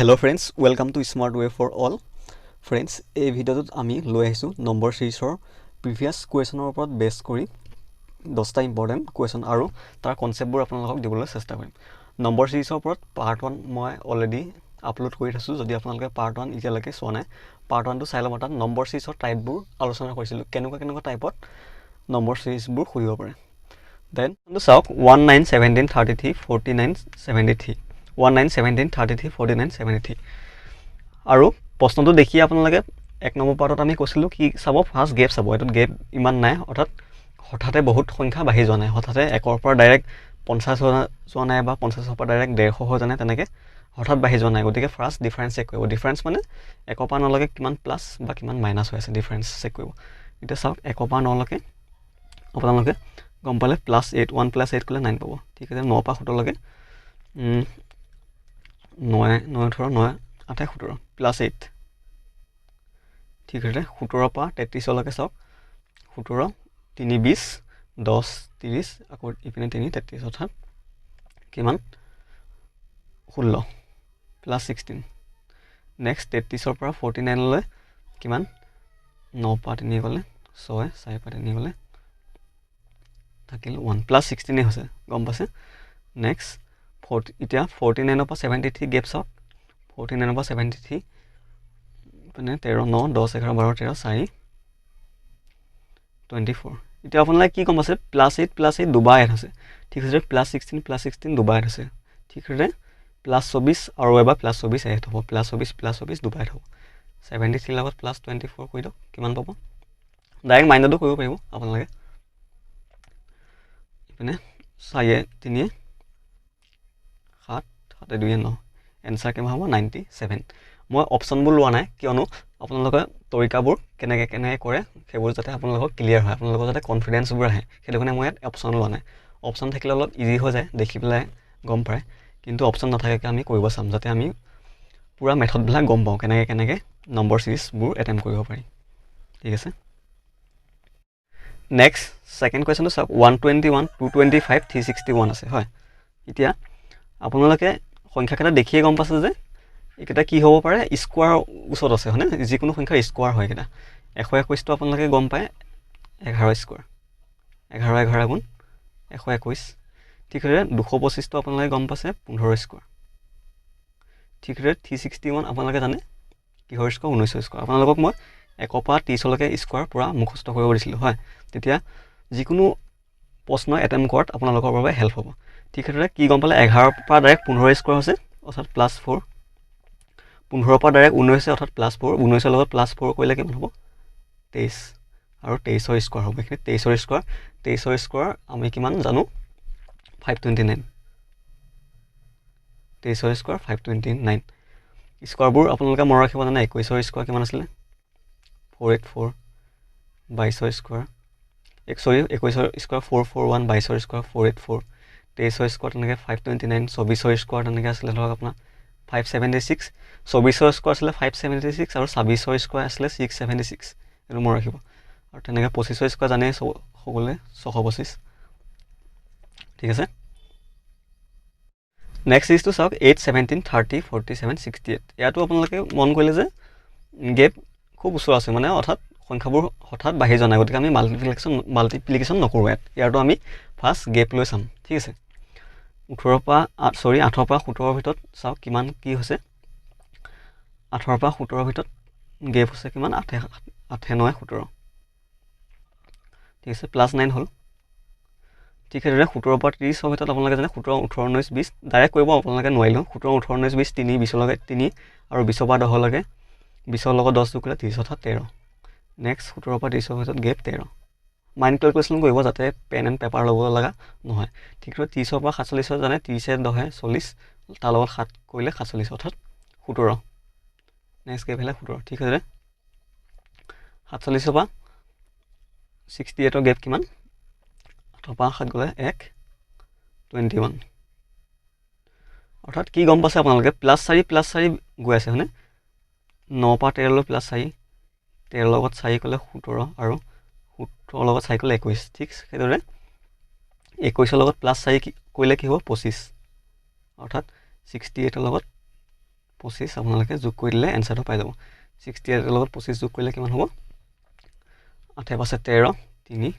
Hello friends, welcome to Smart Way for All. Friends, এই ভিডিওত আমি লৈ আহিছো নম্বৰ সিৰিজৰ প্ৰিভিয়াস কোৱেশ্যনৰ ওপৰত বেছ কৰি 10টা ইম্পৰ্টেন্ট কোৱেশ্যন আৰু তাৰ কনসেপ্টবোৰ আপোনালোকক দিবলৈ চেষ্টা কৰিম। নম্বৰ সিৰিজৰ ওপৰত পাৰ্ট 1 মই অলৰেডি আপলোড কৰি থৈছো। যদি আপোনালোকে পাৰ্ট 1 ইতিয়ালৈকে চোৱা নাই, পাৰ্ট 1 টো চাই ল'ব। তাত নম্বৰ সিৰিজৰ টাইপবোৰ আলোচনা কৰিছিলো, কেনেকুৱা টাইপত নম্বৰ সিৰিজবোৰ খুলিব পাৰে। দেন চাওক 19 17 33 49 73 19 17 33 49 73 আৰু প্ৰশ্নটো দেখি আপোনালোকে এক নম্বৰ পাৰ্টত আমি কৈছিলো কি চাব, ফাৰ্স্ট গেপ চাব। এটো গেপ ইমান নাই, অৰ্থাৎ হঠাতে বহুত সংখ্যা বাঢ়ি যোৱা নাই, হঠাতে 1 ৰ পৰা ডাইৰেক্ট 50 যোৱা নাই বা 50 ৰ পৰা ডাইৰেক্ট 150 হৈ যোৱা নাই, তেনেকে হঠাৎ বাঢ়ি যোৱা নাই। গতিকে ফাৰ্স্ট ডিফাৰেন্স চেক কৰিব। ডিফাৰেন্স মানে 1 ৰ পৰা 9 লৈকে কিমান প্লাস বা কিমান মাইনাস হৈ আছে, ডিফাৰেন্স চেক কৰিব। এতিয়া চাওক 1 ৰ পৰা 9 লৈকে আপোনালোকে গম পালে +8 1 + 8 কলে 9 পাব। ঠিক আছে, 9 পৰা 17 লৈকে 9 9 18 9 8 17 +8। ঠিক আছে, 17 পৰা 33 লৈকে চাওক 17 3 20 10 30 আকৌ ইপিনে 3 33 অৰ্থাৎ কিমান 16 +16। নেক্সট 33 ৰ পৰা 49 লৈ কিমান 9 পৰা 3 গলে 6 4 পৰা 3 গলে থাকিল 1 +16 হৈছে, গম পাইছে। নেক্সট এতিয়া 49 ৰ পৰা 73 গেপ চাওক। 49 ৰ পৰা 73 মানে 13 9 10 11 12 13 4 24। এতিয়া আপোনালোকে কি গম পাইছে, +8 +8 দুবাৰ এড হৈছে। ঠিক আছে, +16 +16 দুবাৰ এড হৈছে। ঠিক আছে, +24 আৰু এবাৰ +24 এড হ'ব, +24 দুবাৰ এড হ'ব। 73 লগত +24 কৰি দিয়ক, কিমান পাব। ডাইৰেক্ট মাইনাটো কৰিব পাৰিব আপোনালোকে। ইপিনে 4 3 7 7 2 9 এনসাৰ কিমান হ'ব 97। মই অপচনবোৰ লোৱা নাই, কিয়নো আপোনালোকে তৰিকাবোৰ কেনেকৈ কৰে সেইবোৰ যাতে আপোনালোকক ক্লিয়াৰ হয়, আপোনালোকৰ যাতে কনফিডেন্সবোৰ আহে, সেইটো কাৰণে মই ইয়াত অপচন লোৱা নাই। অপচন থাকিলে অলপ ইজি হৈ যায়, দেখি পেলাই গম পায়, কিন্তু অপচন নাথাকাকৈ আমি কৰিব চাম, যাতে আমি পুৰা মেথডবিলাক গম পাওঁ, কেনেকৈ নম্বৰ সিৰিজবোৰ এটেম্প কৰিব পাৰি। ঠিক আছে, নেক্সট সেকেন্ড কুৱেশ্যনটো চাওক। 121 225 361 আছে, হয়। এতিয়া আপোনালোকে সংখ্যাকেইটা দেখিয়ে গম পাইছে যে এইকেইটা কি হ'ব পাৰে, স্কোৱাৰ ওচৰত আছে, হয়নে। যিকোনো সংখ্যাৰ স্কোৱাৰ হয় এইকেইটা। 121টো আপোনালোকে গম পায় 11 স্কোৱাৰ, 11 11 গুণ 121। ঠিক আছে, 225টো আপোনালোকে গম পাইছে 15 স্কোৱাৰ। ঠিক আছে, 361 আপোনালোকে জানে কিহৰ স্কোৱাৰ, 19 স্কোৱাৰ। আপোনালোকক মই 1 পৰা 30 লৈকে স্কোৱাৰ পুৰা মুখস্থ কৰিব দিছিলোঁ, হয়। তেতিয়া যিকোনো প্ৰশ্ন এটেম্প কৰাত আপোনালোকৰ বাবে হেল্প হ'ব। ঠিক আছে, কি গম পালে, 11 পৰা ডাইৰেক্ট 15 স্কোৱাৰ হৈছে, অৰ্থাৎ +4। 15 পৰা ডাইৰেক্ট 19 হৈছে, অৰ্থাৎ +4। 19ৰ লগত +4 কৰিলে কিমান হ'ব 23, আৰু 23ৰ স্কোৱাৰ হ'ব। এইখিনি 23ৰ স্কোৱাৰ, 23ৰ স্কোৱাৰ আমি কিমান জানো 529। 23ৰ স্কোৱাৰ 529। স্কোৱাৰবোৰ আপোনালোকে মনত ৰাখিব জানে। 21ৰ স্কোৱাৰ কিমান আছিলে 484। 22ৰ স্কোৱাৰ 21ৰ স্কোৱাৰ 441, 22ৰ স্কোৱাৰ 484, 23ৰ স্কোৱাৰ তেনেকৈ 529, 24ৰ স্কোৱাৰ তেনেকৈ আছিলে ধৰক আপোনাৰ 576, 24ৰ স্কোৱাৰ আছিলে 576 আৰু 26ৰ স্কোৱাৰ আছিলে 676। এইটো মনত ৰাখিব। আৰু তেনেকৈ 25ৰ স্কোৱাৰ জানেই সকলোৱে 625। ঠিক আছে, নেক্সট সিৰিজটো চাওক। 8 17 30 47 68। ইয়াতো আপোনালোকে মন কৰিলে যে গেপ খুব ওচৰ আছে, মানে অৰ্থাৎ সংখ্যাবোৰ হঠাৎ বাঢ়ি যোৱা নাই, গতিকে আমি মাল্টিপ্লিকেশ্যন নকৰোঁ ইয়াত। ইয়াতো আমি ফাৰ্ষ্ট গেপ লৈ চাম। ঠিক আছে, 8 পৰা 17ৰ ভিতৰত চাওক কিমান কি হৈছে। 8 পৰা 17ৰ ভিতৰত গেপ হৈছে কিমান 8 9 17। ঠিক আছে, +9 হ'ল। ঠিক আছে, 17 পৰা 30ৰ ভিতৰত আপোনালোকে জানে 17 18 19 20 ডাইৰেক্ট কৰিব আপোনালোকে নোৱাৰিলেও 17 18 19 20 3 20 লৈকে 3 আৰু 20 পৰা 10 লৈকে 20ৰ লগত 10 যোগ কৰিলে 30 অৰ্থাৎ 13। নেক্সট 17 পৰা 30ৰ ভিতৰত গেপ 13। মাইণ্ড কেলকুলেশ্যন কৰিব যাতে পেন এণ্ড পেপাৰ ল'ব লগা নহয়। ঠিক আছে, 30ৰ পৰা 47 জানে 30 10 40, তাৰ লগত 7 কৰিলে 47 অৰ্থাৎ 17। নেক্সট গেপ হ'লে 17। ঠিক আছে, 47ৰ পৰা 68ৰ গেপ কিমান, 8 পৰা 7 গ'লে 1 21। অৰ্থাৎ কি গম পাইছে আপোনালোকে, +4 গৈ আছে, হয়নে। 9 পৰা 13 লৈ +4, 13 লগত 4 কৰিলে 17 আৰু 17 লগত 4 কৰিলে 21। ঠিক সেইদৰে 21ৰ লগত +4 কৰিলে কি হ'ব 25, অৰ্থাৎ 68ৰ লগত 25 আপোনালোকে যোগ কৰি দিলে এনসাৰটো পাই যাব 68 লগত 25 যোগ কৰিলে কিমান হ'ব 8 পাছে 13 3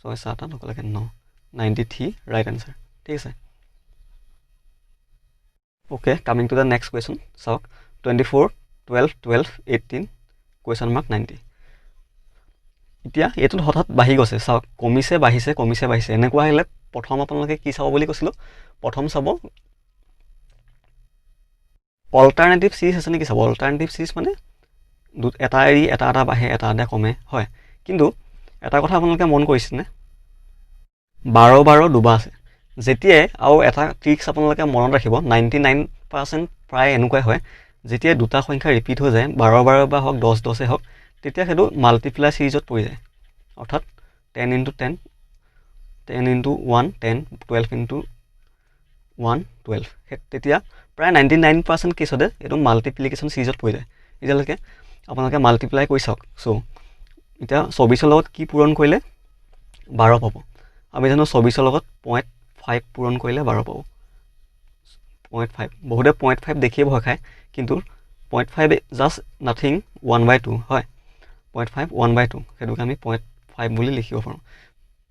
6 7 8 নকলেকে 9 93 ৰাইট আনসাৰ ঠিক আছে okay coming to the next question চাওক 24 12 12 18 কুৱেশ্যন মাৰ্ক 90 এতিয়া এইটো হঠাৎ বাঢ়ি গৈছে চাওক কমিছে বাঢ়িছে এনেকুৱা আহিলে প্ৰথম আপোনালোকে কি চাব বুলি কৈছিলো প্ৰথম চাব অল্টাৰনেটিভ সিৰিজ আছে নেকি চাব অল্টাৰনেটিভ সিৰিজ মানে এটা এৰি এটা বাঢ়ে এটা কমে হয় কিন্তু এটা কথা আপোনালোকে মন কৰিছেনে 12 দুবা আছে যেতিয়াই আৰু এটা ট্ৰিক্স আপোনালোকে মনত ৰাখিব 99% প্ৰায় এনেকুৱাই হয় যেতিয়া দুটা সংখ্যা ৰিপিট হৈ যায় 12 বা হওক 10 হওক তেতিয়া সেইটো মাল্টিপ্লাই সিৰিজত পৰি যায় অৰ্থাৎ 10 × 10 10 × 1 10 12 × 1 12 তেতিয়া প্ৰায় 99% কেছতে এইটো মাল্টিপ্লিকেশ্যন সিৰিজত পৰি যায় এতিয়ালৈকে আপোনালোকে মাল্টিপ্লাই কৰি চাওক চ' এতিয়া 24 লগত কি পূৰণ কৰিলে 12 পাব আমি জানো 24 লগত 0.5 পূৰণ কৰিলে 12 পাব 0.5 বহুতে 0.5 দেখিয়ে ভয় খায় কিন্তু 0.5 জাষ্ট নাথিং 1/2 হয় 0.5 1/2 সেইটোকে আমি 0.5 বুলি লিখিব পাৰোঁ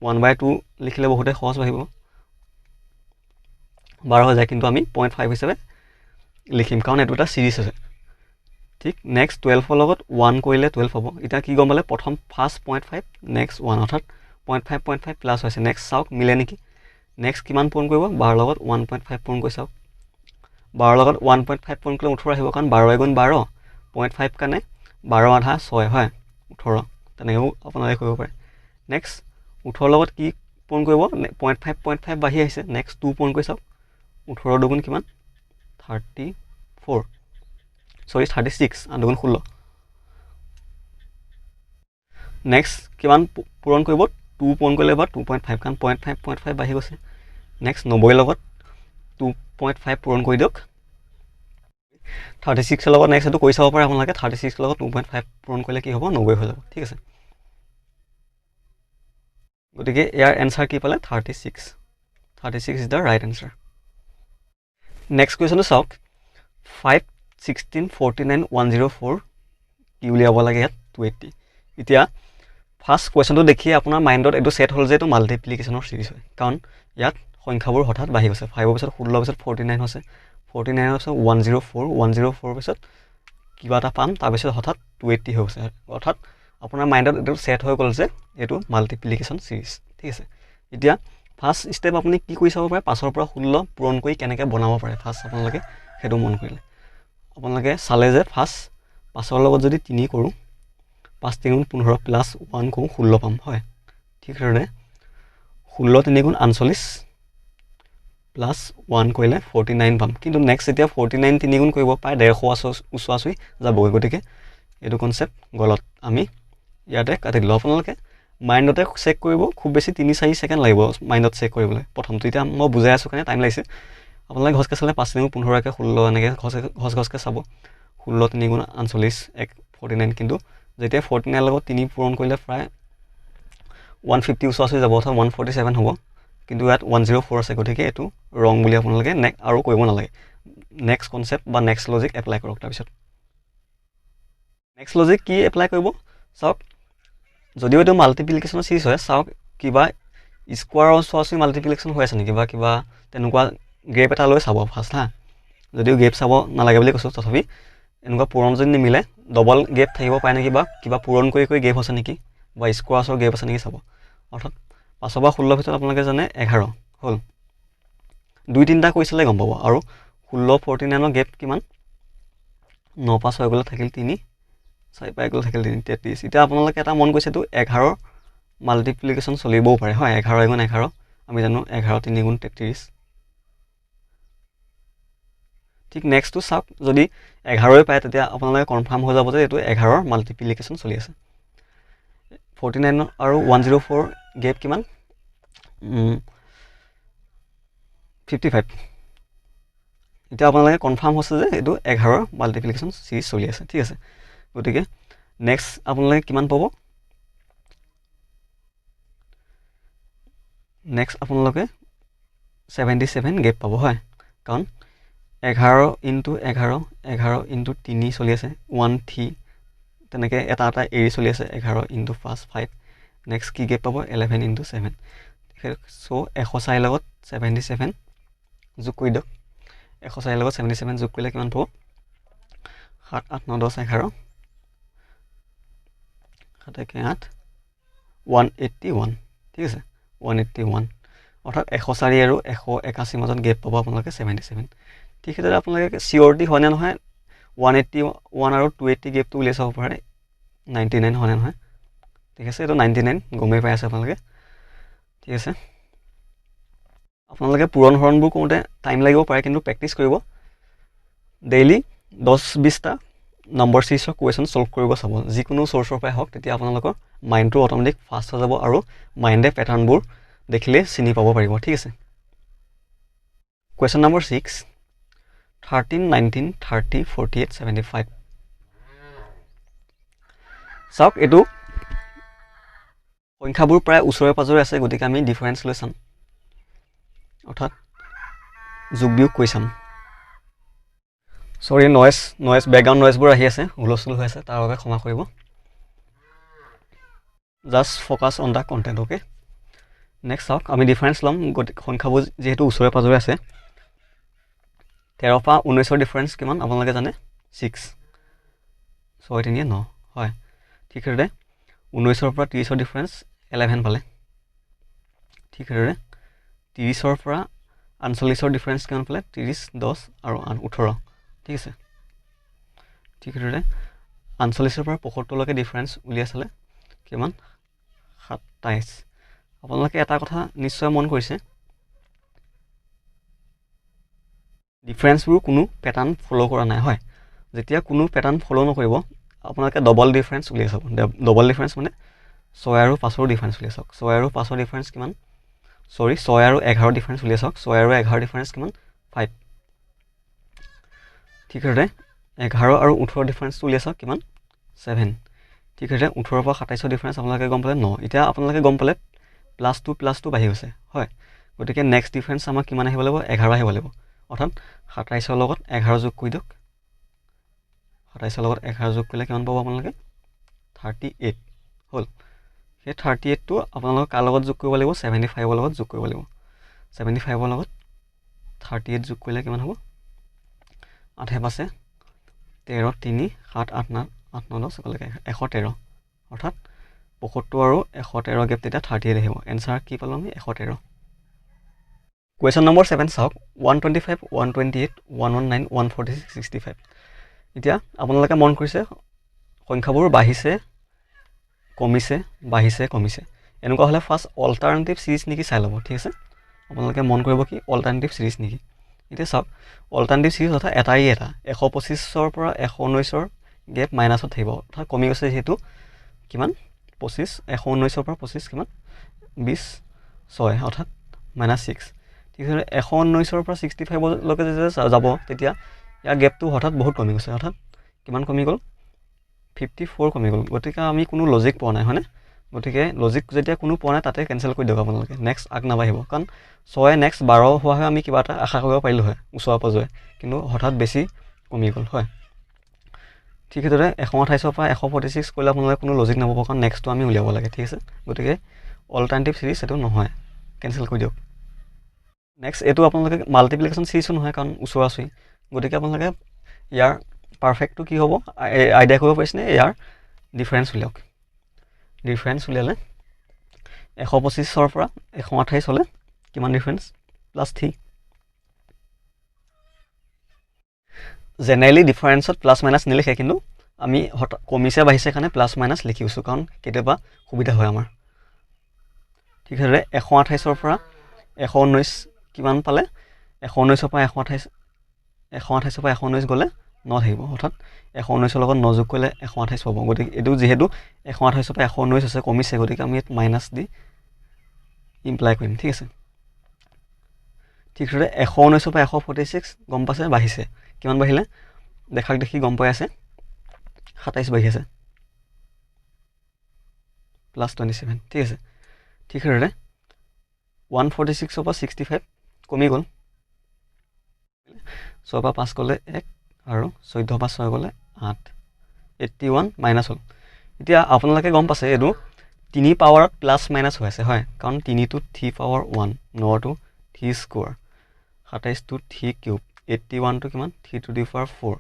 1/2 লিখিলে বহুতে সহজ আহিব 12 হৈ যায় কিন্তু আমি 0.5 হিচাপে লিখিম কাৰণ এইটো এটা সিৰিজ আছে ঠিক নেক্সট 12 লগত 1 কৰিলে 12 হ'ব এতিয়া কি গম পালে প্ৰথম ফাৰ্ষ্ট 0.5 নেক্সট 1 অৰ্থাৎ 0.5 প্লাছ হৈছে নেক্সট চাওক মিলে নেকি নেক্সট কিমান পূৰণ কৰিব 12 লগত 1.5 পূৰণ কৰি চাওক 12 লগত 1.5 পূৰণ কৰিলে 18 আহিব কাৰণ 12 × 12 0.5 কাৰণে 12 আধা 6 হয় 18 তেনেকৈও আপোনালোকে কৰিব পাৰে নেক্সট 18 লগত কি পূৰণ কৰিব 0.5 বাঢ়ি আহিছে নেক্সট 2 পূৰণ কৰি চাওক 18 দুগুণ কিমান 36 আৰু দুগুণ 16 নেক্সট কিমান পূৰণ কৰিব 2 পূৰণ কৰিলে বা 2.5 কাৰণ 0.5 বাঢ়ি গৈছে নেক্সট 90 লগত 2.5 পূৰণ কৰি দিয়ক 36 লগত নেক্সট এইটো কৰি চাব পাৰে আপোনালোকে 36 লগত 2.5 পূৰণ কৰিলে কি হ'ব 90 হৈ যাব ঠিক আছে গতিকে ইয়াৰ এনসাৰ কি পালে 36 is the right answer next কুৱেশ্যনটো চাওক 5 16 49 104 কি উলিয়াব লাগে ইয়াত 280 এতিয়া ফাৰ্ষ্ট কুৱেশ্যনটো দেখিয়ে আপোনাৰ মাইণ্ডত এইটো ছেট হ'ল যে এইটো মাল্টিপ্লিকেশ্যনৰ সিৰিজ হয় কাৰণ ইয়াত সংখ্যাবোৰ হঠাৎ বাঢ়ি গৈছে 5 পিছত 16 পিছত 49 হৈছে 49 পিছত 104 পিছত কিবা এটা পাম তাৰপিছত হঠাৎ 280 হৈ গৈছে অৰ্থাৎ আপোনাৰ মাইণ্ডত এইটো ছেট হৈ গ'ল যে এইটো মাল্টিপ্লিকেশ্যন সিৰিজ ঠিক আছে এতিয়া ফাৰ্ষ্ট ষ্টেপ আপুনি কি কৰি চাব পাৰে 5ৰ পৰা 16 পূৰণ কৰি কেনেকৈ বনাব পাৰে ফাৰ্ষ্ট আপোনালোকে সেইটো মন কৰিলে আপোনালোকে চালে যে ফাৰ্ষ্ট 5ৰ লগত যদি 3 কৰোঁ 5 3 গুণ 15 প্লাছ 1 কৰোঁ 16 পাম হয় ঠিক সেইদৰে 16 3 গুণ 48 প্লাছ 1 কৰিলে 49 পাম কিন্তু নেক্সট এতিয়া 49 3 গুণ কৰিব পাৰে 150 ওচৰা-ওচৰি যাবগৈ গতিকে এইটো কনচেপ্ট গলত আমি ইয়াতে কাটি দিলোঁ আপোনালোকে মাইণ্ডতে চেক কৰিব খুব বেছি 3-4 ছেকেণ্ড লাগিব মাইণ্ডত চেক কৰিবলৈ প্ৰথমটো এতিয়া মই বুজাই আছোঁ কাৰণে টাইম লাগিছে আপোনালোকে ঘছকৈ চালে 5 3 গুণ 15কে 16 এনেকৈ ঘছকৈ চাব 16 3 গুণ 48 49 কিন্তু যেতিয়া 49 লগত 3 পূৰণ কৰিলে প্ৰায় 150 ওচৰা-ওচৰি যাব অৰ্থাৎ 147 হ'ব কিন্তু ইয়াত 104 আছে গতিকে এইটো ৰং বুলি আপোনালোকে আৰু কৰিব নালাগে নেক্সট কনচেপ্ট বা নেক্সট লজিক এপ্লাই কৰক তাৰপিছত নেক্সট লজিক কি এপ্লাই কৰিব চাওক যদিও এইটো মাল্টিপ্লিকেশ্যনৰ সিৰিজ হয় চাওক কিবা স্কোৱাৰৰ ওচৰা-ওচৰি মাল্টিপ্লিকেশ্যন হৈ আছে নেকি বা কিবা তেনেকুৱা গ্ৰেপ এটা লৈ চাব ফাৰ্ষ্ট হা যদিও গ্ৰেপ চাব নালাগে বুলি কৈছোঁ তথাপি এনেকুৱা পূৰণ যদি নিমিলে ডবল গ্ৰেপ থাকিব পাৰে নেকি বা কিবা পূৰণ কৰি গ্ৰেপ আছে নেকি বা স্কোৱাৰ্ছৰ গ্ৰেপ আছে নেকি চাব অৰ্থাৎ 5 বা 16 ভিতৰত আপোনালোকে জানে 11 হ'ল 2-3টা কৰি চালে গম পাব আৰু 16 49ৰ গ্ৰেপ কিমান 9 5 হৈ গ'লে থাকিল 3 4 5 গ'লে থাকিল 3 33 এতিয়া আপোনালোকে এটা মন কৰিছেতো 11ৰ মাল্টিপ্লিকেশ্যন চলিবও পাৰে হয় 11 গুণ 11 আমি জানো 11 3 গুণ 33 ঠিক নেক্সটটো চাওক যদি 11ই পায় তেতিয়া আপোনালোকে কনফাৰ্ম হৈ যাব যে এইটো 11ৰ মাল্টিপ্লিকেশ্যন চলি আছে 49 আৰু 104 গেপ কিমান 55 এতিয়া আপোনালোকে কনফাৰ্ম হৈছে যে এইটো 11ৰ মাল্টিপ্লিকেশ্যন সিৰিজ চলি আছে ঠিক আছে গতিকে নেক্সট আপোনালোকে কিমান পাব নেক্সট আপোনালোকে 77 গেপ পাব হয় কাৰণ 11 ইনটু 11 11 ইনটু 3 চলি আছে 1 3 তেনেকৈ এটা এটা এৰি চলি আছে 11 ইনটু 5 5 নেক্সট কি গেপ পাব 11 ইনটু 7 চ' 104 লগত 77 যোগ কৰি দিয়ক 104 লগত 77 যোগ কৰিলে কিমান পাব 7 8 9 10 11 7 1 8 181 ঠিক আছে 181 অৰ্থাৎ 104 আৰু 181 মাজত গেপ পাব আপোনালোকে 77 ঠিক সেইদৰে আপোনালোকে চিয়ৰিটি হয়নে নহয় 181 আৰু 280 গেপটো উলিয়াই চাব পাৰে 99 হয়নে নহয় ঠিক আছে এইটো 99 গমেই পাই আছে আপোনালোকে ঠিক আছে আপোনালোকে পূৰণ হৰণবোৰ কৰোঁতে টাইম লাগিব পাৰে কিন্তু প্ৰেক্টিছ কৰিব ডেইলি 10-20টা নম্বৰ চিৰিজৰ কুৱেশ্যন ছল্ভ কৰিব চাব যিকোনো চ'ৰ্চৰ পৰাই হওক তেতিয়া আপোনালোকৰ মাইণ্ডটো অট'মেটিক ফাষ্ট হৈ যাব আৰু মাইণ্ডে পেটাৰ্ণবোৰ দেখিলে চিনি পাব পাৰিব ঠিক আছে কুৱেশ্যন নম্বৰ 6 13 19 30 48 75 চাওক এইটো সংখ্যাবোৰ প্ৰায় ওচৰে পাজৰে আছে গতিকে আমি ডিফাৰেঞ্চ লৈ চাম অৰ্থাৎ যোগ বিয়োগ কৰি চাম সৰি নয়েজ বেকগ্ৰাউণ্ড নয়েজবোৰ আহি আছে হুলস্থুল হৈ আছে তাৰ বাবে ক্ষমা কৰিব just focus on the content okay next চাওক আমি ডিফাৰেঞ্চ ল'ম সংখ্যাবোৰ যিহেতু ওচৰে পাজৰে আছে 13 পৰা 19ৰ ডিফাৰেঞ্চ কিমান আপোনালোকে জানে 6 6 3 9 হয় ঠিক সেইদৰে 19ৰ পৰা 30ৰ ডিফাৰেঞ্চ 11 পালে ঠিক সেইদৰে 30ৰ পৰা 39ৰ ডিফাৰেঞ্চ কিমান পালে 30 10 আৰু 18 ঠিক আছে ঠিক সেইদৰে 39ৰ পৰা 75লৈকে ডিফাৰেঞ্চ উলিয়াই চালে কিমান 27 আপোনালোকে এটা কথা নিশ্চয় মন কৰিছে ডিফাৰেঞ্চবোৰ কোনো পেটাৰ্ণ ফ'ল' কৰা নাই হয় যেতিয়া কোনো পেটাৰ্ণ ফ'ল' নকৰিব আপোনালোকে ডবল ডিফাৰেঞ্চ উলিয়াই চাব ডবল ডিফাৰেঞ্চ মানে 6 আৰু 5ৰ ডিফাৰেঞ্চ উলিয়াই চাওক 6 আৰু 5ৰ ডিফাৰেঞ্চ কিমান সৰি 6 আৰু 11ৰ ডিফাৰেঞ্চ উলিয়াই চাওক 6 আৰু 11ৰ ডিফাৰেঞ্চ কিমান 5 ঠিক সেইদৰে 11 আৰু 18ৰ ডিফাৰেঞ্চটো উলিয়াই চাওক কিমান 7 ঠিক সেইদৰে 18ৰ পৰা 27ৰ ডিফাৰেঞ্চ আপোনালোকে গম পালে 9 এতিয়া আপোনালোকে গম পালে +2 বাঢ়ি গৈছে হয় গতিকে নেক্সট ডিফাৰেঞ্চ আমাক কিমান আহিব লাগিব 11 আহিব লাগিব অৰ্থাৎ 27ৰ লগত 11 যোগ কৰি দিয়ক 27ৰ লগত 11 যোগ কৰিলে কিমান পাব আপোনালোকে 38 হ'ল সেই 38টো আপোনালোকে কাৰ লগত যোগ কৰিব লাগিব 75ৰ লগত যোগ কৰিব লাগিব 75ৰ লগত 38 যোগ কৰিলে কিমান হ'ব 8 পাছে 13 3 7 8 9 8 9 10 একেলগে 113 অৰ্থাৎ 75 আৰু 113 গেপ তেতিয়া 38 আহিব এনচাৰ কি পালোঁ আমি 113 কুৱেশ্যন নম্বৰ 7 চাওক 125 128 119 146 65 এতিয়া আপোনালোকে মন কৰিছে সংখ্যাবোৰ বাঢ়িছে কমিছে এনেকুৱা হ'লে ফাৰ্ষ্ট অল্টাৰনেটিভ চিৰিজ নেকি চাই ল'ব ঠিক আছে আপোনালোকে মন কৰিব কি অল্টাৰনেটিভ চিৰিজ নেকি এতিয়া চাওক অল্টাৰনেটিভ চিৰিজ অৰ্থাৎ এটা 125ৰ পৰা 119ৰ গেপ মাইনাছত থাকিব অৰ্থাৎ কমি গৈছে যিহেতু কিমান 25 119ৰ পৰা 25 কিমান 26 অৰ্থাৎ -6 ঠিক আছে 119ৰ পৰা 65লৈকে যেতিয়া যাব তেতিয়া ইয়াৰ গেপটো হঠাৎ বহুত কমি গৈছে অৰ্থাৎ কিমান কমি গ'ল 54 কমি গ'ল গতিকে আমি কোনো লজিক পোৱা নাই হয়নে গতিকে লজিক যেতিয়া কোনো পোৱা নাই তাতে কেঞ্চেল কৰি দিয়ক আপোনালোকে নেক্সট আগ নাবাঢ়িব কাৰণ 6 নেক্সট 12 হোৱা হয় আমি কিবা এটা আশা কৰিব পাৰিলোঁ হয় ওচৰে পাজৰে কিন্তু হঠাৎ বেছি কমি গ'ল হয় ঠিক সেইদৰে 128ৰ পৰা 146 কৰিলে আপোনালোকে কোনো লজিক নাপাব কাৰণ নেক্সটটো আমি উলিয়াব লাগে ঠিক আছে গতিকে অল্টাৰনেটিভ চিৰিজ এইটো নহয় কেঞ্চেল কৰি দিয়ক নেক্সট এইটো আপোনালোকে মাল্টিপ্লিকেশ্যন চিৰিজো নহয় কাৰণ ওচৰা ওচৰি গতিকে আপোনালোকে ইয়াৰ পাৰফেক্টটো কি হ'ব আইডিয়া কৰিব পাৰিছেনে ইয়াৰ ডিফাৰেঞ্চ উলিয়াওক ডিফাৰেঞ্চ উলিয়ালে 125ৰ পৰা 128 হ'লে কিমান ডিফাৰেঞ্চ +3 জেনেৰেলি ডিফাৰেঞ্চত প্লাছ মাইনাছ নিলিখে কিন্তু আমি কমিছে বাঢ়িছে কাৰণে প্লাছ মাইনাছ লিখিছোঁ কাৰণ কেতিয়াবা সুবিধা হয় আমাৰ ঠিক সেইদৰে 128ৰ পৰা 119 কিমান পালে 119ৰ পৰা 128ৰ পৰা 119 গ'লে 9 থাকিব অৰ্থাৎ 119ৰ লগত 9 যোগ কৰিলে 128 পাব গতিকে এইটো যিহেতু 128ৰ পৰা 119 আছে কমিছে গতিকে আমি ইয়াত মাইনাছ দি ইমপ্লাই কৰিম ঠিক আছে ঠিক সেইদৰে 119ৰ পৰা 146 গম পাইছে বাঢ়িছে কিমান বাঢ়িলে দেখাক দেখি গম পাই আছে 27 বাঢ়ি আছে +27 ঠিক আছে ঠিক সেইদৰে 146ৰ পৰা 65 কমি গ'ল 6 পৰা 5 গ'লে 1 আৰু 14 পৰা 6 গ'লে 8 81 মাইনাছ হ'ল এতিয়া আপোনালোকে গম পাইছে এইটো 3 পাৱাৰত প্লাছ মাইনাছ হৈ আছে হয় কাৰণ 3 টো 3 পাৱাৰ 1 9 টো 3 স্কোৱাৰ 27 টো 3 কিউব 81 টো কিমান 3 টু দি পাৱাৰ 4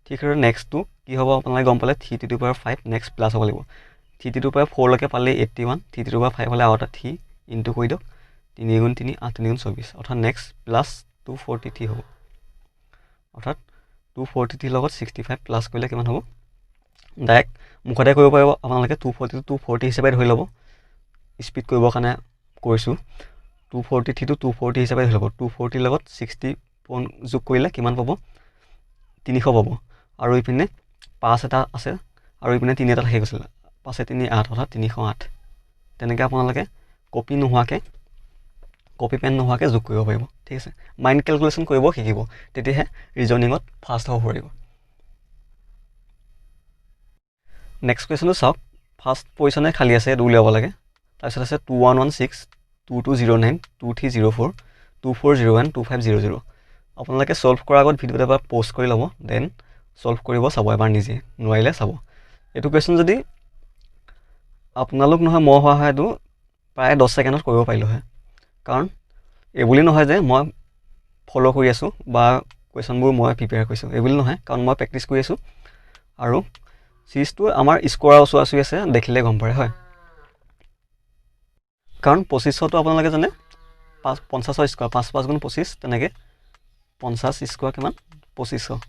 ঠিক আছে নেক্সটটো কি হ'ব আপোনালোকে গম পালে 3 to the power 5 next plus হ'ব লাগিব 3 টু দি পাৱাৰ 4 লৈকে পালে 81 3 টু দি পাৱাৰ 5 হ'লে আৰু এটা 3 ইনটু কৰি দিয়ক 3 গুণ 3 8 3 গুণ 24 অৰ্থাৎ নেক্সট প্লাছ 243 হ'ব অৰ্থাৎ 243 লগত 65 প্লাছ কৰিলে কিমান হ'ব ডাইৰেক্ট মুখতে কৰিব পাৰিব আপোনালোকে 240 টো 240 হিচাপে ধৰি ল'ব স্পীড কৰিবৰ কাৰণে কৰিছোঁ 243 টো 240 হিচাপে ধৰি ল'ব 240 লগত 60 যোগ কৰিলে কিমান পাব 300 পাব আৰু ইপিনে 5 এটা আছে আৰু ইপিনে 3 এটা থাকি গৈছিল 5 3 8 অৰ্থাৎ 308 তেনেকৈ আপোনালোকে কপি নোহোৱাকৈ কপি পেন নোহোৱাকৈ যোগ কৰিব পাৰিব ঠিক আছে মাইণ্ড কেলকুলেশ্যন কৰিব শিকিব তেতিয়াহে ৰিজনিঙত ফাষ্ট হ'ব পাৰিব নেক্সট কুৱেশ্যনটো চাওক ফাৰ্ষ্ট পজিশ্যনে খালী আছে এইটো উলিয়াব লাগে তাৰপিছত আছে 2116 2209 2304 2401 2500 আপোনালোকে ছল্ভ কৰাৰ আগত ভিডিঅ'টো এবাৰ প'ষ্ট কৰি ল'ব দেন ছল্ভ কৰিব চাব এবাৰ নিজে নোৱাৰিলে চাব এইটো কুৱেশ্যন যদি আপোনালোক নহয় মই হোৱা হয় এইটো প্ৰায় 10 ছেকেণ্ডত কৰিব পাৰিলোঁ হয় কাৰণ এইবুলি নহয় যে মই ফ'ল' কৰি আছোঁ বা কুৱেশ্যনবোৰ মই প্ৰিপেয়াৰ কৰিছোঁ এইবুলি নহয় কাৰণ মই প্ৰেক্টিছ কৰি আছোঁ আৰু চিৰিজটো আমাৰ স্ক'ৰৰ ওচৰা-ওচৰি আছে দেখিলে গম পায় হয় কাৰণ 2500টো আপোনালোকে জানে 50ৰ স্কোৱাৰ 5 5 গুণ 25 তেনেকৈ 50 স্কোৱাৰ কিমান 2500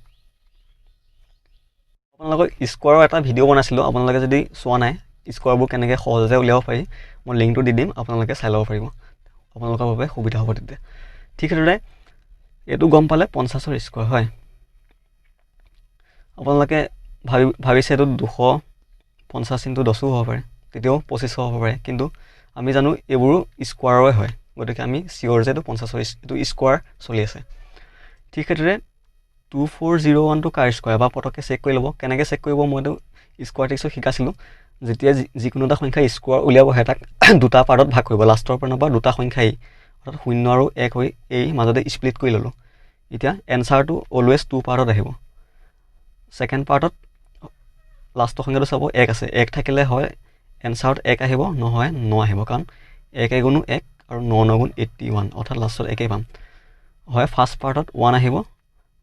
আপোনালোকক স্কোৱাৰৰ এটা ভিডিঅ' বনাইছিলোঁ আপোনালোকে যদি চোৱা নাই স্কোৱাৰবোৰ কেনেকৈ সহজে উলিয়াব পাৰি মই লিংকটো দি দিম আপোনালোকে চাই ল'ব পাৰিব আপোনালোকৰ বাবে সুবিধা হ'ব তেতিয়া ঠিক সেইদৰে এইটো গম পালে 50ৰ স্কোৱাৰ হয় আপোনালোকে ভাবিছে এইটো 250 ইনটু 10ও হ'ব পাৰে তেতিয়াও 2500 হ'ব পাৰে কিন্তু আমি জানো এইবোৰো স্কোৱাৰৰে হয় গতিকে আমি চিয়'ৰ যে এইটো 50ৰ এইটো স্কোৱাৰ চলি আছে ঠিক সেইদৰে 2401টো কাৰ স্কোৱাৰ বা পটককৈ চেক কৰি ল'ব কেনেকৈ চেক কৰিব মইতো স্কোৱাৰ ট্ৰিক্সত শিকাইছিলোঁ যেতিয়া যিকোনো এটা সংখ্যা স্কোৱাৰ উলিয়াব হয় তাক দুটা পাৰ্টত ভাগ কৰিব লাষ্টৰ পৰা নবা দুটা সংখ্যাই অৰ্থাৎ 0 আৰু 1 হৈ এই মাজতে স্প্লিট কৰি ল'লোঁ এতিয়া এনচাৰটো অলৱেজ 2 পাৰ্টত আহিব ছেকেণ্ড পাৰ্টত লাষ্টৰ সংখ্যাটো চাব 1 আছে 1 থাকিলে হয় এনচাৰত 1 আহিব নহয় 9 আহিব কাৰণ 1 গুণো 1 আৰু 9 9 গুণ 81 অৰ্থাৎ লাষ্টত 1 পাম হয় ফাৰ্ষ্ট পাৰ্টত 1 আহিব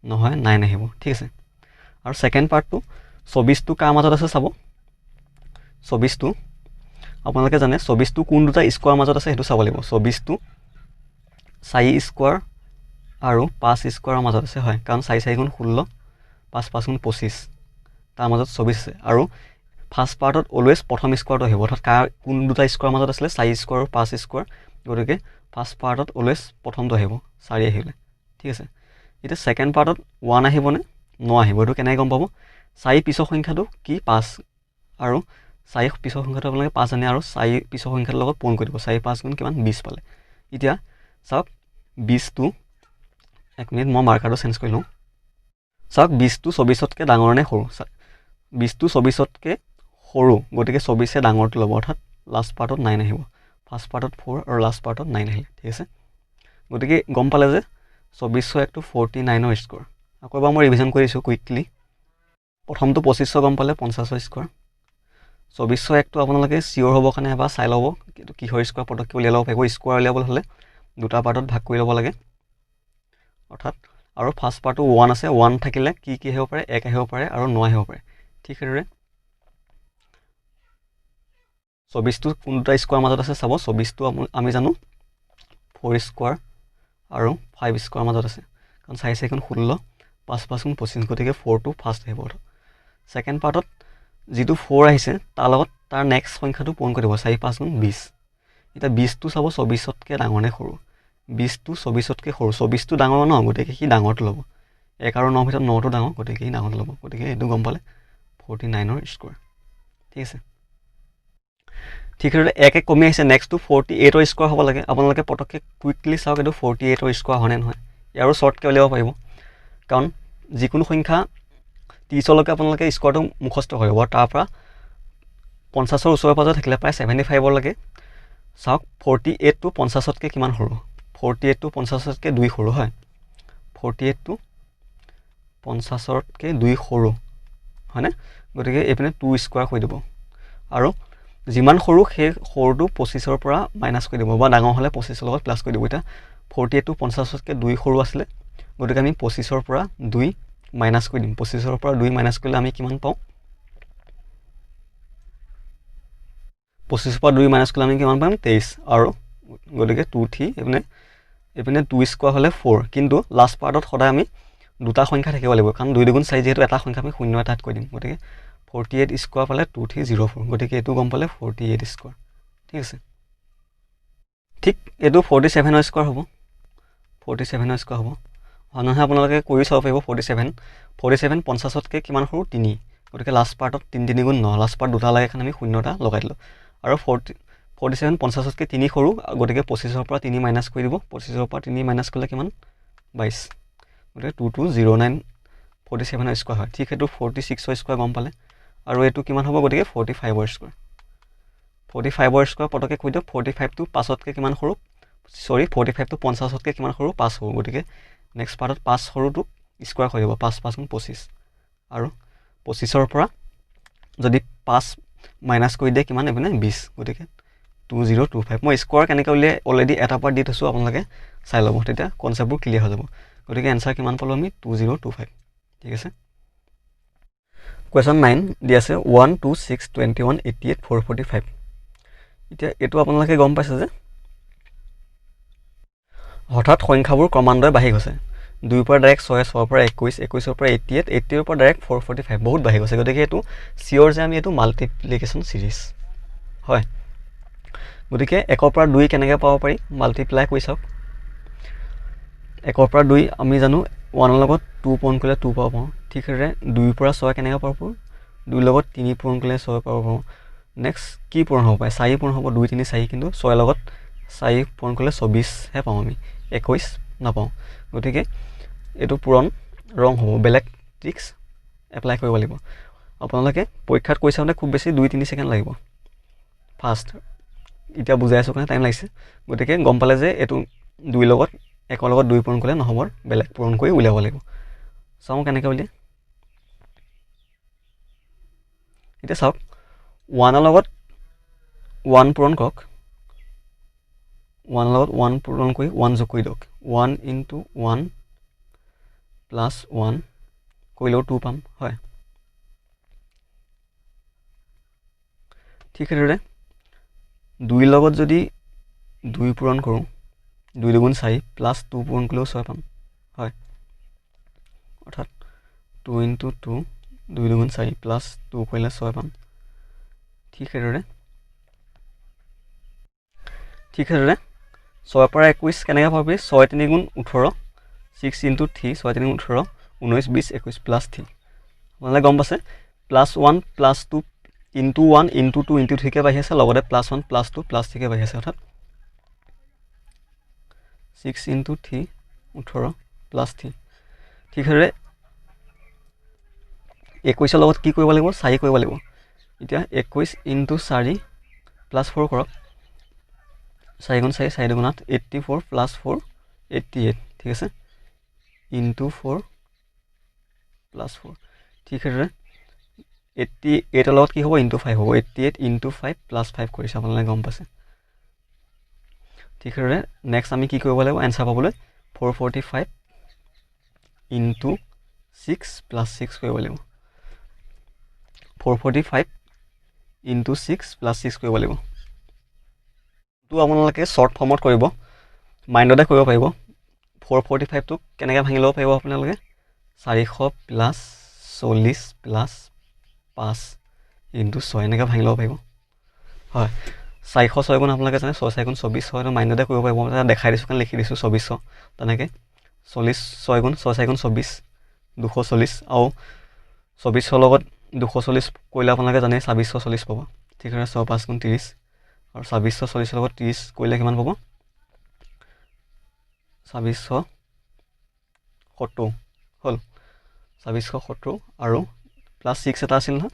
নহয় 9 আহিব ঠিক আছে আৰু ছেকেণ্ড পাৰ্টটো 24টো কাৰ মাজত আছে চাব 24টো আপোনালোকে জানে 24টো কোন দুটা স্কোৱাৰ মাজত আছে সেইটো চাব লাগিব 24টো 4 স্কোৱাৰ আৰু 5 স্কোৱাৰৰ মাজত আছে হয় কাৰণ 4 4 গুণ 16 5 5 গুণ 25 তাৰ মাজত 24 আছে আৰু ফাৰ্ষ্ট পাৰ্টত অলৱেজ প্ৰথম স্কোৱাৰটো আহিব অৰ্থাৎ কাৰ কোন দুটা স্কোৱাৰ মাজত আছিলে 4 স্কোৱাৰ আৰু 5 স্কোৱাৰ গতিকে ফাৰ্ষ্ট পাৰ্টত অলৱেজ প্ৰথমটো আহিব 4 আহিলে ঠিক আছে এতিয়া ছেকেণ্ড পাৰ্টত 1 আহিবনে 9 আহিব এইটো কেনেকৈ গম পাব 4 পিছৰ সংখ্যাটো কি 5 আৰু 4 পিছৰ সংখ্যাটো আপোনালোকে 5 জানে আৰু 4 পিছৰ সংখ্যাটোৰ লগত পূৰণ কৰি দিব 4 5 গুণ কিমান 20 পালে এতিয়া চাওক 20টো 1 মিনিট মই মাৰ্কাৰটো চেঞ্জ কৰি লওঁ চাওক 20টো 24তকৈ ডাঙৰ নে সৰু 20টো 24তকৈ সৰু গতিকে 24 ডাঙৰটো ল'ব অৰ্থাৎ লাষ্ট পাৰ্টত 9 আহিব ফাৰ্ষ্ট পাৰ্টত 4 আৰু লাষ্ট পাৰ্টত 9 আহিলে ঠিক আছে গতিকে গম পালে যে 24 একটো 49ৰ স্কোৱাৰ আকৌ এবাৰ মই ৰিভিজন কৰি দিছোঁ কুইকলি প্ৰথমটো 2500 গম পালে 50ৰ স্কোৱাৰ 24 একটো আপোনালোকে চিয়'ৰ হ'বৰ কাৰণে এবাৰ চাই ল'ব কিন্তু কিহৰ স্কোৱাৰ পটককৈ উলিয়াই ল'ব পাৰিব স্কোৱাৰ উলিয়াবলৈ হ'লে দুটা পাৰ্টত ভাগ কৰি ল'ব লাগে অৰ্থাৎ আৰু ফাৰ্ষ্ট পাৰ্টটো 1 আছে 1 থাকিলে কি আহিব পাৰে 1 আহিব পাৰে আৰু 9 আহিব পাৰে ঠিক সেইদৰে 24টো কোন দুটা স্কোৱাৰ মাজত আছে চাব 24টো আমি জানো 4 স্কোৱাৰ আৰু 5 স্কোৱাৰ মাজত আছে কাৰণ 4 4 গুণ 16 5 5 গুণ 25 গতিকে 4টো ফাৰ্ষ্ট আহিব ছেকেণ্ড পাৰ্টত যিটো 4 আহিছে তাৰ লগত তাৰ নেক্সট সংখ্যাটো পূৰণ কৰি দিব 4 5 গুণ 20 এতিয়া 20টো চাব 24তকৈ ডাঙৰ নে সৰু 20টো 24তকৈ সৰু 24টো ডাঙৰ ন গতিকে সি ডাঙৰটো ল'ব 1 আৰু 9 ভিতৰত 9টো ডাঙৰ গতিকে সি ডাঙৰটো ল'ব গতিকে এইটো গম পালে 49ৰ স্কোৱাৰ ঠিক আছে ঠিক সেইদৰে 1 কমি আহিছে নেক্সটটো 48ৰ স্কোৱাৰ হ'ব লাগে আপোনালোকে পটককৈ কুইকলি চাওক এইটো 48ৰ স্কোৱাৰ হয়নে নহয় ইয়াৰো শ্বৰ্টকৈ উলিয়াব পাৰিব কাৰণ যিকোনো সংখ্যা 30লৈকে আপোনালোকে স্কোৱাৰটো মুখস্থ কৰিব তাৰ পৰা 50ৰ ওচৰে পাজৰে থাকিলে প্ৰায় 75লৈকে চাওক 48টো 50তকৈ কিমান সৰু 48টো 50তকৈ 2 সৰু হয় 48টো 50তকৈ 2 সৰু হয়নে গতিকে এইপিনে 2 স্কোৱাৰ কৰি দিব আৰু যিমান সৰু সেই সৰুটো 25ৰ পৰা মাইনাছ কৰি দিব বা ডাঙৰ হ'লে 25ৰ লগত প্লাছ কৰি দিব এতিয়া 48টো 50তকৈ 2 সৰু আছিলে গতিকে আমি 25ৰ পৰা 2 মাইনাছ কৰি দিম 25ৰ পৰা 2 মাইনাছ কৰিলে আমি কিমান পাওঁ 25ৰ পৰা 2 মাইনাছ কৰিলে আমি কিমান পাম 23 আৰু গতিকে 2 3 এইপিনে 2 স্কোৱাৰ হ'লে 4 কিন্তু লাষ্ট পাৰ্টত সদায় আমি দুটা সংখ্যা থাকিব লাগিব কাৰণ 2 2 4 যিহেতু এটা সংখ্যা আমি 0 এটা কৰি দিম গতিকে 48 স্কোৱাৰ পালে 2304 গতিকে এইটো গম পালে 48 স্কোৱাৰ ঠিক আছে ঠিক এইটো 47 স্কোৱাৰ হ'ব 47 স্কোৱাৰ হ'ব নহয় আপোনালোকে কৰি চাব পাৰিব 47 50তকৈ কিমান সৰু 3 গতিকে লাষ্ট পাৰ্টত 3 3 গুণ 9 লাষ্ট পাৰ্ট দুটা লাগে কাৰণে আমি 0 এটা লগাই দিলোঁ আৰু 47 50তকৈ 3 সৰু গতিকে 25ৰ পৰা 3 মাইনাছ কৰি দিব 25ৰ পৰা 3 মাইনাছ কৰিলে কিমান 22 গতিকে 2209 47 স্কোৱাৰ হয় ঠিক সেইটো 46 স্কোৱাৰ গম পালে আৰু এইটো কিমান হ'ব গতিকে 45 স্কোৱাৰ 45 স্কোৱাৰ পটকে কৈ দিয়ক 45টো 5তকৈ কিমান সৰু 45টো 50তকৈ কিমান সৰু 5 সৰু গতিকে নেক্সট পাৰ্টত 5 সৰুটো স্কোৱাৰ কৰি দিব 5 5 25 আৰু 25ৰ পৰা যদি 5 মাইনাছ কৰি দিয়ে কিমান এইপিনে 20 গতিকে 2025 মই স্কোৱাৰ কেনেকৈ উলিয়াই অলৰেডি এটা পাৰ্ট দি থৈছোঁ আপোনালোকে চাই ল'ব তেতিয়া কনচেপ্টবোৰ ক্লিয়াৰ হৈ যাব গতিকে এনচাৰ কিমান পালোঁ আমি 2025 ঠিক আছে কুৱেশ্যন 9 দি আছে 1 2 6 21 88 445 এতিয়া এইটো আপোনালোকে গম পাইছে যে হঠাৎ সংখ্যাবোৰ ক্ৰমান্বয়ে বাঢ়ি গৈছে 2ৰ পৰা ডাইৰেক্ট 6 6ৰ পৰা 21 21ৰ পৰা 88 80ৰ পৰা ডাইৰেক্ট 445 বহুত বাঢ়ি গৈছে গতিকে এইটো চিয়'ৰ যে আমি এইটো মাল্টিপ্লিকেশ্যন ছিৰিজ হয় গতিকে 1ৰ পৰা 2 কেনেকৈ পাব পাৰি মাল্টিপ্লাই কৰি চাওক 1ৰ পৰা 2 আমি জানো 1ৰ লগত 2 পূৰণ কৰিলে 2 পাব পাৰোঁ ঠিক সেইদৰে 2ৰ পৰা 6 কেনেকৈ পাব পাৰোঁ 2ৰ লগত 3 পূৰণ কৰিলে 6 পাব পাৰোঁ নেক্সট কি পূৰণ হ'ব পাৰে 4 পূৰণ হ'ব 2 3 4 কিন্তু 6ৰ লগত 4 পূৰণ কৰিলে 24হে পাওঁ আমি 21 নাপাওঁ গতিকে এইটো পূৰণ ৰং হ'ব বেলেগ ট্ৰিক্স এপ্লাই কৰিব লাগিব আপোনালোকে পৰীক্ষাত কৈ চাওঁতে খুব বেছি 2-3 ছেকেণ্ড লাগিব ফাৰ্ষ্ট এতিয়া বুজাই আছোঁ কাৰণে টাইম লাগিছে গতিকে গম পালে যে এইটো 2ৰ লগত 1ৰ লগত 2 পূৰণ কৰিলে নহ'ব বেলেগ পূৰণ কৰি উলিয়াব লাগিব চাওঁ কেনেকৈ উলিয়াই এতিয়া চাওক 1ৰ লগত 1 পূৰণ কৰক 1ৰ লগত 1 পূৰণ কৰি 1 যোগ কৰি দিয়ক 1 × 1 + 1 কৰিলেও 2 পাম হয় ঠিক সেইদৰে 2ৰ লগত যদি 2 পূৰণ কৰোঁ 2 2 4 + 2 পূৰণ কৰিলেও 6 পাম হয় অৰ্থাৎ 2 × 2 2 2 4 + 2 কৰিলে 6 পাম ঠিক সেইদৰে 6ৰ পৰা 21 কেনেকৈ পাবি 6 3 × 18 6 × 3 6 3 × 18 19 20 21 + 3 আপোনালোকে গম পাইছে +1 + 2 × 1 × 2 × 3কৈ বাঢ়ি আছে লগতে +1 + 2 + 3কৈ বাঢ়ি আছে অৰ্থাৎ 6 × 3 18 + 3 ঠিক সেইদৰে 21ৰ লগত কি কৰিব লাগিব 4 কৰিব লাগিব এতিয়া 21 × 4 + 4 কৰক 4 × 4 4 2 8 84 + 4 88 ঠিক আছে × 4 + 4 ঠিক সেইদৰে 88ৰ লগত কি হ'ব × 5 হ'ব 88 × 5 + 5 কৰিছে আপোনালোকে গম পাইছে ঠিক সেইদৰে নেক্সট আমি কি কৰিব লাগিব এনচাৰ পাবলৈ 445 × 6 + 6 কৰিব লাগিব 445 × 6 + 6 কৰিব লাগিব তো আপোনালোকে শ্বৰ্ট ফৰ্মত কৰিব মাইণ্ডতে কৰিব পাৰিব 445টোক কেনেকৈ ভাঙি ল'ব পাৰিব আপোনালোকে 400 + 40 + 5 × 6 এনেকৈ ভাঙি ল'ব পাৰিব হয় 406 গুণ আপোনালোকে জানে 6 4 গুণ 24 হয় মাইণ্ডতে কৰিব পাৰিব দেখাই দিছোঁ কাৰণে লিখি দিছোঁ 2400 তেনেকৈ 46 গুণ 6 4 গুণ 24 240 আৰু 2400 লগত 240 কৰিলে আপোনালোকে জানে 2640 পাব ঠিক আছে 6 5 গুণ 30 আৰু 2640 লগত 30 কৰিলে কিমান পাব 2670 হ'ল 2670 আৰু +6 এটা আছিল নহয়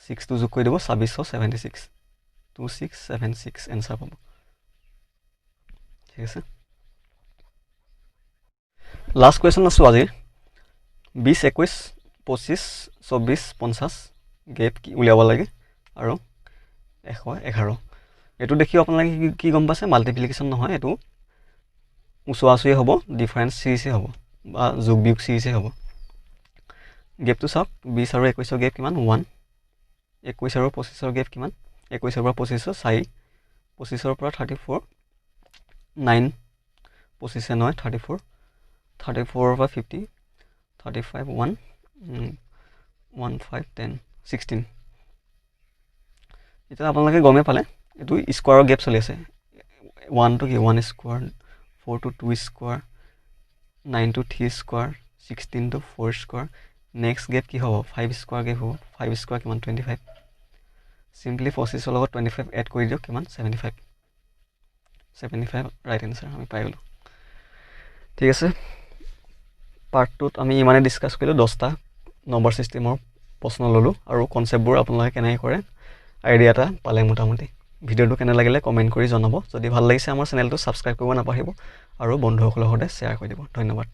6টো যোগ কৰি দিব 2676 2676 এনচাৰ পাব ঠিক আছে লাষ্ট কুৱেশ্যন আছোঁ আজিৰ 20, 21, 25, 24, 50 গেপ উলিয়াব লাগে আৰু 111 এইটো দেখি আপোনালোকে কি গম পাইছে মাল্টিপ্লিকেশ্যন নহয় এইটো ওচৰা-ওচৰি হ'ব ডিফাৰেন্স সিৰিজে হ'ব বা যোগ বিয়োগ সিৰিজে হ'ব গেপটো চাওক 20 আৰু 21 গেপ কিমান 1 21 আৰু 25 গেপ কিমান 21 পৰা 25 4 25 পৰা 34 9 25 9 34 34 পৰা 50 35 1 1 5 10 16 এতিয়া আপোনালোকে গমে পালে এইটো স্কোৱাৰৰ গেপ চলি আছে 1 to 1 square 4 to 2 square 9 to 3 square 16 to 4 square next gap কি হ'ব 5 স্কোৱাৰ গেপ হ'ব 5 স্কোৱাৰ কিমান 25 সিম্পলি 25 লগত 25 এড কৰি দিয়ক কিমান 75 ৰাইট এনসাৰ আমি পাই গ'লো ঠিক আছে পাৰ্টটোত আমি ইমানে ডিসকাস কৰিলো 10টা নম্বৰ সিস্টেমৰ প্ৰশ্ন ললো আৰু কনসেপ্টবোৰ আপোনালোকে কেনেকৈ কৰে আইডিয়া এটা পালে মোটামুটি ভিডিওটো কেনে লাগিলে কমেন্ট কৰি জনাব যদি ভাল লাগিছে আমাৰ চেনেলটো সাবস্ক্ৰাইব কৰিব নাপাহৰিব আৰু বন্ধুসকলৰ সৈতে শ্বেয়াৰ কৰি দিব ধন্যবাদ